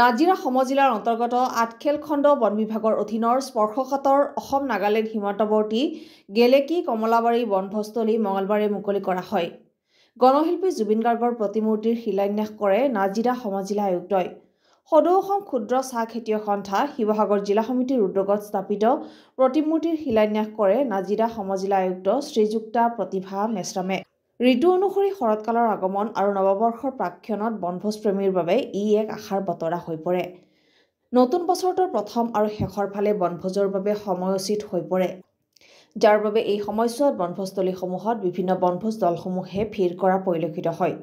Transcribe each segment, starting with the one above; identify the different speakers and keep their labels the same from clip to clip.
Speaker 1: নাজিৰা সমজিলাৰ অন্তৰ্গত আঠখেল খণ্ড বন বিভাগৰ অধীনৰ স্পৰ্শকাতৰ অসম নাগালেণ্ড সীমান্তৱৰ্তী গেলেকী কমলাবাৰী বনভোজস্থলী মঙলবাৰে মুকলি কৰা হয়। গণশিল্পী জুবিন গাৰ্গৰ প্ৰতিমূৰ্তিৰ শিলান্যাস কৰে নাজিৰা সমজিলা আয়ুক্তই। সদৌ অসম ক্ষুদ্ৰ চাহ খেতিয়ক সন্থা শিৱসাগৰ জিলা সমিতিৰ উদ্যোগত স্থাপিত প্ৰতিমূৰ্তিৰ শিলান্যাস কৰে নাজিৰা সমজিলা আয়ুক্ত শ্ৰীযুক্তা প্ৰতিভা মেশ্ৰামে। ঋতু অনুসৰি শৰৎকালৰ আগমন আৰু নৱবৰ্ষৰ প্ৰাক্ষণত বনভোজ প্ৰেমীৰ বাবে ই এক আশাৰ বতৰা হৈ পৰে। নতুন বছৰটোৰ প্ৰথম আৰু শেষৰ ফালে বনভোজৰ বাবে সময় উচিত হৈ পৰে, যাৰ বাবে এই সময়ছোৱাত বনভোজস্থলীসমূহত বিভিন্ন বনভোজ দলসমূহে ভিৰ কৰা পৰিলক্ষিত হয়।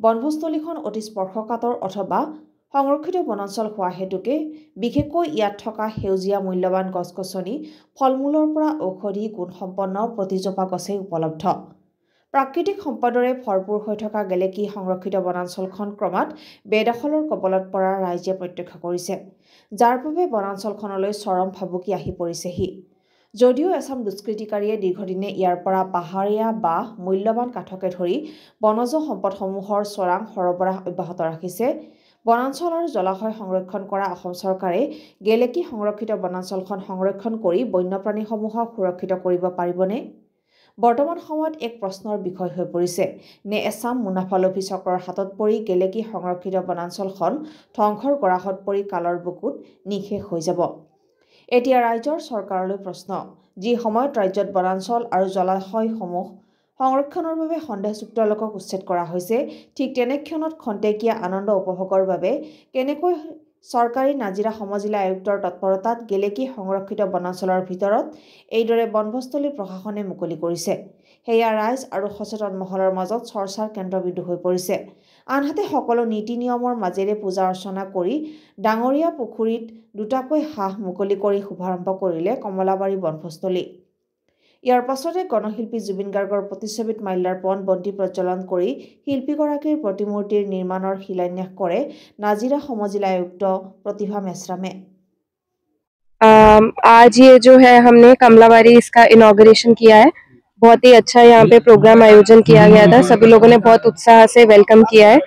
Speaker 1: বনভোজস্থলীখন অতি স্পৰ্শকাতৰ অথবা সংৰক্ষিত বনাঞ্চল হোৱা হেতুকে বিশেষকৈ ইয়াত থকা সেউজীয়া মূল্যৱান গছ-গছনি, ফল-মূলৰ পৰা ঔষধি গুণসম্পন্ন প্ৰতিজোপা গছেই উপলব্ধ। প্ৰাকৃতিক সম্পদৰে ভৰপূৰ হৈ থকা গেলেকী সংৰক্ষিত বনাঞ্চলখন ক্ৰমাৎ বেদখলৰ কবলত পৰা ৰাইজে প্ৰত্যক্ষ কৰিছে, যাৰ বাবে বনাঞ্চলখনলৈ চৰম ভাবুকি আহি পৰিছেহি। যদিও এচাম দুষ্কৃতিকাৰীয়ে দীৰ্ঘদিনে ইয়াৰ পৰা পাহাৰীয়া বাঁহ, মূল্যৱান কাঠকে ধৰি বনজ সম্পদসমূহৰ চোৰাং সৰবৰাহ অব্যাহত ৰাখিছে, বনাঞ্চল আৰু জলাশয় সংৰক্ষণ কৰা অসম চৰকাৰে গেলেকী সংৰক্ষিত বনাঞ্চলখন সংৰক্ষণ কৰি বন্যপ্ৰাণীসমূহক সুৰক্ষিত কৰিব পাৰিবনে? বৰ্তমান সময়ত এক প্ৰশ্নৰ বিষয় হৈ পৰিছে, নে এচাম মুনাফালোভী চক্ৰৰ হাতত পৰি গেলেকী সংৰক্ষিত বনাঞ্চলখন ধ্বংসৰ গৰাহত পৰি কালৰ বুকুত নিঃশেষ হৈ যাব। এতিয়া ৰাইজৰ চৰকাৰলৈ প্ৰশ্ন, যি সময়ত ৰাজ্যত বনাঞ্চল আৰু জলাশয়সমূহ সংৰক্ষণৰ বাবে সন্দেহযুক্ত লোকক উচ্ছেদ কৰা হৈছে, ঠিক তেনেক্ষণত খন্তেকীয়া আনন্দ উপভোগৰ বাবে কেনেকৈ চৰকাৰী নাজিৰা সমজিলা আয়ুক্তৰ তৎপৰতাত গেলেকী সংৰক্ষিত বনাঞ্চলৰ ভিতৰত এইদৰে বনভোজস্থলী প্ৰশাসনে মুকলি কৰিছে, সেয়া ৰাইজ আৰু সচেতন মহলৰ মাজত চৰ্চাৰ কেন্দ্ৰবিন্দু হৈ পৰিছে। আনহাতে সকলো নীতি নিয়মৰ মাজেৰে পূজা অৰ্চনা কৰি ডাঙৰীয়া পুখুৰীত দুটাকৈ হাঁহ মুকলি কৰি শুভাৰম্ভ কৰিলে কমলাবাৰী বনভোজস্থলী। ইয়াৰ পাছতে গণশিল্পী জুবিন গাৰ্গৰ প্ৰতিচ্ছবিত মাল্যাৰ্পণ বন্তি প্ৰজ্বলন কৰি শিল্পীগৰাকীৰ প্ৰতিমূৰ্তিৰ নিৰ্মাণৰ শিলান্যাস কৰে নাজিৰা সমজিলা আয়ুক্ত प्रतिभा मेश्रामे।
Speaker 2: आज ये जो है हमने कमलाबारी इसका इनॉग्रेशन किया है। बहुत ही अच्छा यहाँ पे प्रोग्राम आयोजन किया गया था, सभी लोगों ने बहुत उत्साह से वेलकम किया है।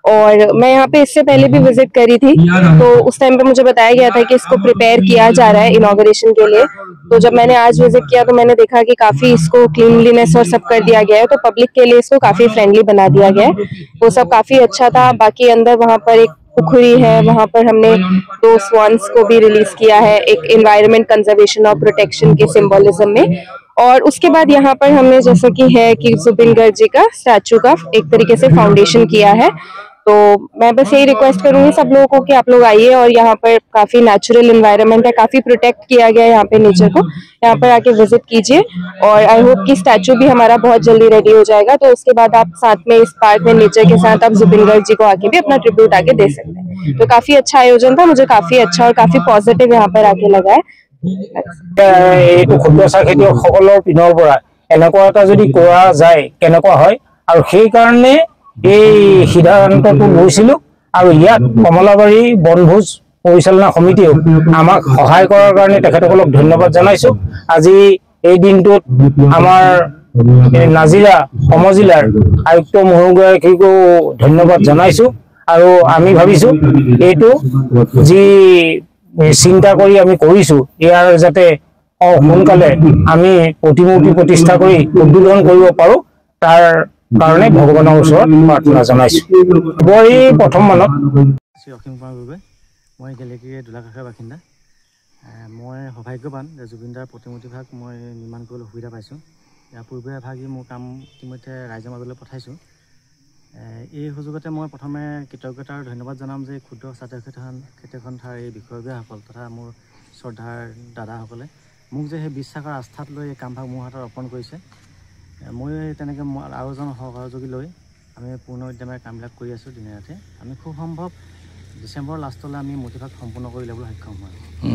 Speaker 2: और मैं यहाँ पे इससे पहले भी विजिट करी थी, तो उस टाइम पे मुझे बताया गया था कि इसको प्रिपेयर किया जा रहा है इनॉग्रेशन के लिए। तो जब मैंने आज विजिट किया तो मैंने देखा कि काफी इसको क्लीनलीनेस और सब कर दिया गया है, तो पब्लिक के लिए इसको काफी फ्रेंडली बना दिया गया है। वो सब काफी अच्छा था। बाकी अंदर वहाँ पर एक पुखरी है, वहाँ पर हमने 2 स्वान्स को भी रिलीज किया है, एक एनवायरनमेंट कंजर्वेशन और प्रोटेक्शन के सिंबोलिज्म में। और उसके बाद यहाँ पर हमने जैसे कि है कि जुबिन गर्ग जी का स्टैचू का एक तरीके से फाउंडेशन किया है। तो मैं बस यही रिक्वेस्ट करूंगी सब लोगों को कि आप लोग आइए, और यहाँ पर काफी नेचुरल एनवायरनमेंट है, काफी प्रोटेक्ट किया गया है यहाँ पे नेचर को। यहाँ पर आके विजिट कीजिए, और आई होप कि स्टैचू भी हमारा बहुत जल्दी रेडी हो जाएगा। तो उसके बाद आप साथ में इस पार्क में नेचर के साथ आप जुबिन गर्ग जी को आके भी अपना ट्रिब्यूट आके दे सकते हैं। तो काफी अच्छा आयोजन था, मुझे काफी अच्छा और काफी पॉजिटिव यहाँ पर आके लगा है।
Speaker 3: ক্ষুদ্ৰ চাহ খেতিয়কসকলৰ পিনৰ পৰা এনেকুৱা এটা যদি কৰা যায় কেনেকুৱা হয়, আৰু সেই কাৰণে এই সিদ্ধান্তটো লৈছিলোঁ। আৰু ইয়াত কমলাবাৰী বনভোজ পৰিচালনা সমিতিয়েও আমাক সহায় কৰাৰ কাৰণে তেখেতসকলক ধন্যবাদ জনাইছোঁ। আজি এই দিনটোত আমাৰ নাজিৰা সমজিলাৰ আয়ুক্ত মহোদয়কো ধন্যবাদ জনাইছোঁ। আৰু আমি ভাবিছোঁ এইটো যি চিন্তা কৰি আমি কৰিছোঁ, ইয়াৰ যাতে সোনকালে আমি প্ৰতিমূৰ্তি প্ৰতিষ্ঠা কৰি উদ্বোধন কৰিব পাৰোঁ, তাৰ কাৰণে ভগৱানৰ ওচৰত প্ৰাৰ্থনা জনাইছোঁ। ফেব্ৰুৱাৰী প্ৰথম মানত
Speaker 4: শ্ৰী অসীম কুমাৰ গগৈ, মই গেলেকীৰ দোলাকাষৰ বাসিন্দা। মই সৌভাগ্যৱান যে জুবিনদাৰ প্ৰতিমূৰ্তিভাগ মই নিৰ্মাণ কৰিবলৈ সুবিধা পাইছোঁ। ইয়াৰ পূৰ্বে এভাগি মোৰ কাম ইতিমধ্যে ৰাইজৰ মাজলৈ পঠাইছোঁ। এই সুযোগতে মই প্ৰথমে কৃতজ্ঞতা আৰু ধন্যবাদ জনাম যে ক্ষুদ্ৰ খেতিয়ক সন্থাৰ এই বিষয়ববীয়াসকল তথা মোৰ শ্ৰদ্ধাৰ দাদাসকলে মোক যে সেই বিশ্বাসৰ আস্থাত লৈ এই কামভাগ মোৰ হাতত অৰ্পণ কৰিছে। মই তেনেকৈ আৰু এজন সহযোগী লৈ আমি পূৰ্ণ উদ্যমেৰে কামবিলাক কৰি আছোঁ দিনে ৰাতি। আমি খুব সম্ভৱ ডিচেম্বৰ লাষ্টলৈ আমি মূৰ্তিভাগ সম্পূৰ্ণ কৰি ল'বলৈ সক্ষম হ'ম।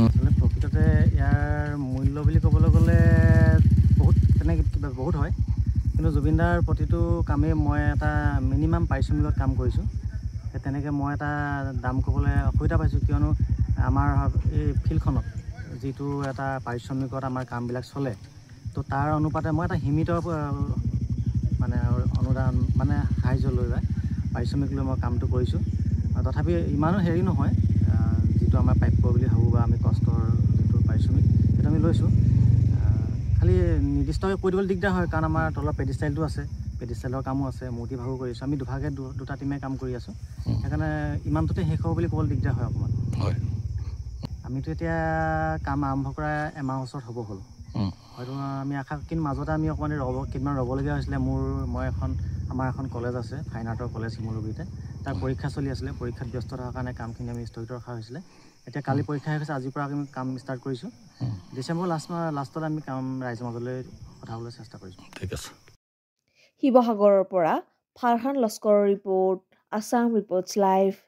Speaker 4: আচলতে প্ৰকৃততে ইয়াৰ মূল্য বুলি ক'বলৈ গ'লে বহুত তেনেকৈ কিবা বহুত হয়, কিন্তু জুবিনদাৰ প্ৰতিটো কামেই মই এটা মিনিমাম পাৰিশ্ৰমিকত কাম কৰিছোঁ। তেনেকৈ মই এটা দাম ক'বলৈ অসুবিধা পাইছোঁ, কিয়নো আমাৰ এই ফিল্ডখনত যিটো এটা পাৰিশ্ৰমিকত আমাৰ কামবিলাক চলে, তো তাৰ অনুপাতে মই এটা সীমিত মানে অনুদান মানে সাহাৰ্য লৈ পাৰিশ্ৰমিক লৈ মই কামটো কৰিছোঁ। তথাপি ইমানো হেৰি নহয়, যিটো আমাৰ প্ৰাপ্য বুলি ভাবোঁ বা আমি কষ্টৰ যিটো পাৰিশ্ৰমিক সেইটো আমি লৈছোঁ। খালি নিৰ্দিষ্টকৈ কৈ দিবলৈ দিগদাৰ হয়, কাৰণ আমাৰ তলৰ পেডিষ্টাইলটো আছে, পেডিষ্টাইলৰ কামো আছে, মূৰ্তি ভাগো কৰিছোঁ। আমি দুভাগে দুটা টিমে কাম কৰি আছোঁ, সেইকাৰণে ইমানটোতে শেষ হ'ব বুলি ক'বলৈ দিগদাৰ হয় অকণমান। হয়, আমিতো এতিয়া কাম আৰম্ভ কৰা এমাহ ওচৰত হ'ব হ'ল। হয়তো আমি আশা, কিন্তু মাজতে আমি অকণমান কেইদিনমান ৰ'বলগীয়া হৈছিলে। আমাৰ এখন কলেজ আছে, ফাইন আৰ্টৰ কলেজ শিমলুগুৰিতে, তাৰ পৰীক্ষা চলি আছিলে। পৰীক্ষাত ব্যস্ত থকাৰ কাৰণে কামখিনি আমি স্থগিত ৰখা হৈছিলে। এতিয়া কালি পৰীক্ষা হৈ গৈছে, আজিৰ পৰা আমি কাম ষ্টাৰ্ট কৰিছোঁ। ডিচেম্বৰ লাষ্টত আমি কাম ৰাইজৰ মাজলৈ পঠাবলৈ চেষ্টা কৰিছোঁ। ঠিক আছে।
Speaker 1: শিৱসাগৰৰ পৰা ফাৰহান লস্কৰৰ ৰিপৰ্ট, আছাম ৰিপৰ্টছ লাইভ।